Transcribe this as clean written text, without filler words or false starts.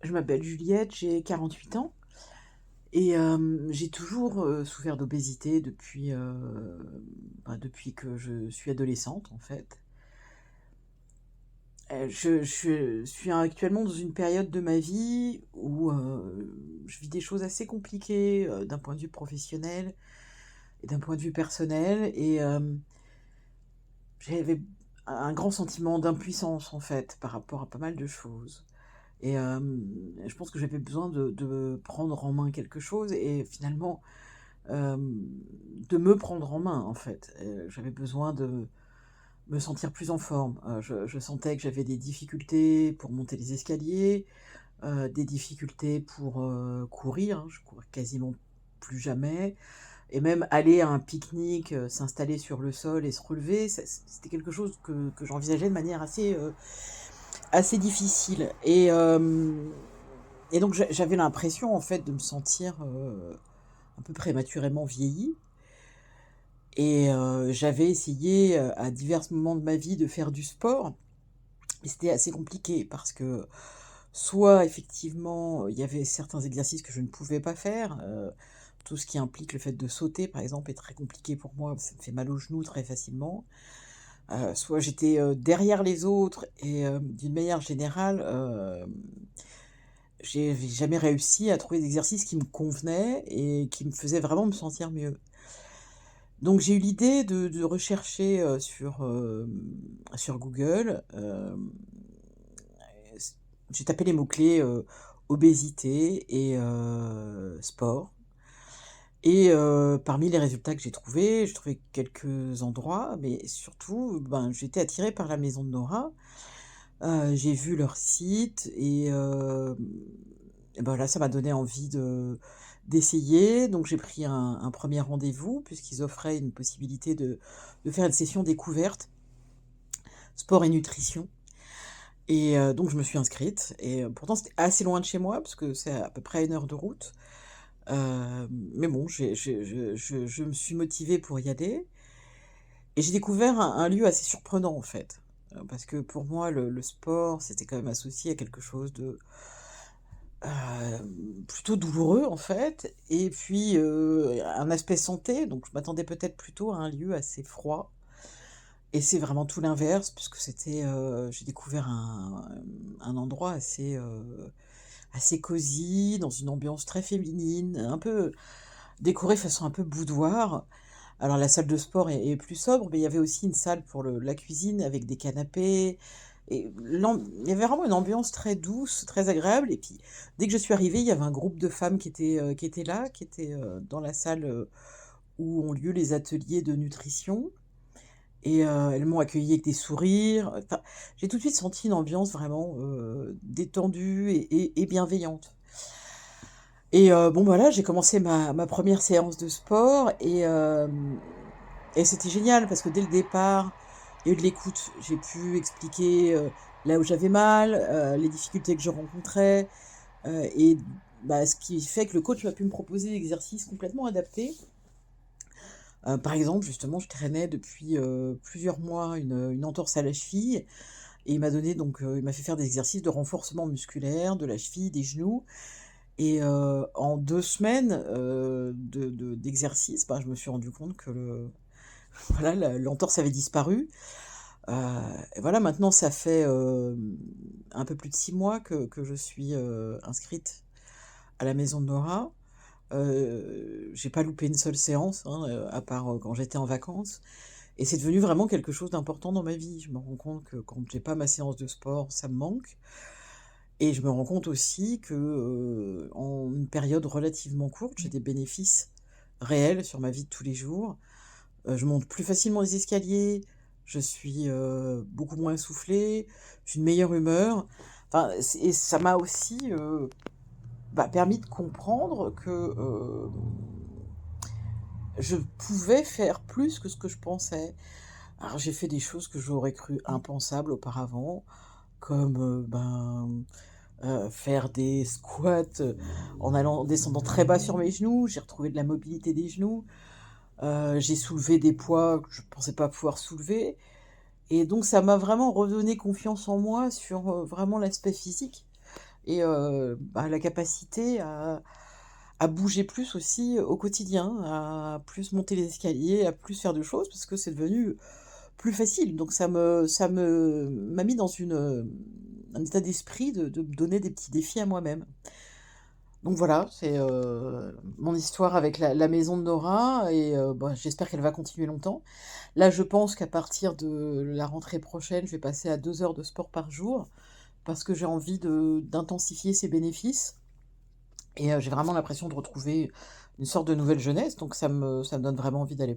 Je m'appelle Juliette, j'ai 48 ans et j'ai toujours, souffert d'obésité depuis que je suis adolescente, en fait. Je suis actuellement dans une période de ma vie où, je vis des choses assez compliquées, d'un point de vue professionnel et d'un point de vue personnel et j'avais un grand sentiment d'impuissance, en fait, par rapport à pas mal de choses. Et je pense que j'avais besoin de prendre en main quelque chose et finalement, de me prendre en main, en fait. J'avais besoin de me sentir plus en forme. Je sentais que j'avais des difficultés pour monter les escaliers, des difficultés pour, courir, hein. Je courais quasiment plus jamais et même aller à un pique-nique, s'installer sur le sol et se relever, c'était quelque chose que j'envisageais de manière assez difficile et donc j'avais l'impression, en fait, de me sentir, un peu prématurément vieillie et j'avais essayé, à divers moments de ma vie de faire du sport et c'était assez compliqué parce que soit effectivement, il y avait certains exercices que je ne pouvais pas faire, tout ce qui implique le fait de sauter, par exemple, est très compliqué pour moi, ça me fait mal aux genoux très facilement. Soit j'étais, derrière les autres et d'une manière générale, j'ai jamais réussi à trouver d'exercice qui me convenait et qui me faisait vraiment me sentir mieux. Donc j'ai eu l'idée de rechercher, sur Google, s j'ai tapé les mots-clés, obésité et sport et parmi les résultats que j'ai trouvé quelques endroits, mais surtout, ben, j'ai été attirée par la maison de Nora. J'ai vu leur site et ben, là, ça m'a donné envie d'essayer. Donc j'ai pris un 1er rendez-vous puisqu'ils offraient une possibilité de faire une session découverte, sport et nutrition et donc je me suis inscrite et pourtant c'était assez loin de chez moi parce que c'est à peu près 1 heure de route. Mais bon, je me suis motivée pour y aller et j'ai découvert un lieu assez surprenant, en fait, parce que pour moi le sport, c'était quand même associé à quelque chose de plutôt douloureux, en fait et puis, un aspect santé, donc je m'attendais peut-être plutôt à un lieu assez froid et c'est vraiment tout l'inverse puisque j'ai découvert un endroit assez cosy, dans une ambiance très féminine, un peu décoré façon un peu boudoir. Alors la salle de sport est plus sobre, mais il y avait aussi une salle pour la cuisine avec des canapés et il y avait vraiment une ambiance très douce, très agréable et puis dès que je suis arrivée, il y avait un groupe de femmes qui étaient là, qui étaient, dans la salle, où ont lieu les ateliers de nutrition et elles m'ont accueillie avec des sourires, enfin, j'ai tout de suite senti une ambiance vraiment, détendue et bienveillante. Et bon, voilà, j'ai commencé ma 1re séance de sport et c'était génial parce que dès le départ, il y a eu de l'écoute. J'ai pu expliquer, là où j'avais mal, les difficultés que je rencontrais, et bah, ce qui fait que le coach m'a pu me proposer des exercices complètement adaptés. Par exemple, justement, je traînais depuis, plusieurs mois une entorse à la cheville et il m'a fait faire des exercices de renforcement musculaire de la cheville, des genoux et en 2 semaines, d'exercice, bah, je me suis rendu compte que voilà, l'entorse avait disparu. Heu et voilà, maintenant ça fait, un peu plus de 6 mois que je suis, inscrite à la maison de Nora. J'ai pas loupé une seule séance, hein, à part, quand j'étais en vacances et c'est devenu vraiment quelque chose d'important dans ma vie. Je me rends compte que quand j'ai pas ma séance de sport, ça me manque et je me rends compte aussi que, en une période relativement courte, j'ai des bénéfices réels sur ma vie de tous les jours. Je monte plus facilement les escaliers, je suis, beaucoup moins essoufflée, j'ai une meilleure humeur. Enfin, et ça m'a aussi, bah, permis de comprendre que, je pouvais faire plus que ce que je pensais. Alors j'ai fait des choses que j'aurais cru impensables auparavant, comme, faire des squats, en descendant très bas sur mes genoux. J'ai retrouvé de la mobilité des genoux. J'ai soulevé des poids que je pensais pas pouvoir soulever et donc ça m'a vraiment redonné confiance en moi sur, vraiment l'aspect physique et bah, la capacité à bouger plus aussi au quotidien, à plus monter les escaliers, à plus faire de choses parce que c'est devenu plus facile. Donc ça m'a mis dans un état d'esprit de me donner des petits défis à moi-même. Donc voilà, c'est, mon histoire avec la maison de Nora et bah, j'espère qu'elle va continuer longtemps. Là, je pense qu'à partir de la rentrée prochaine, je vais passer à 2 heures de sport par jour parce que j'ai envie de d'intensifier ses bénéfices et j'ai vraiment l'impression de retrouver une sorte de nouvelle jeunesse, donc ça me donne vraiment envie d'aller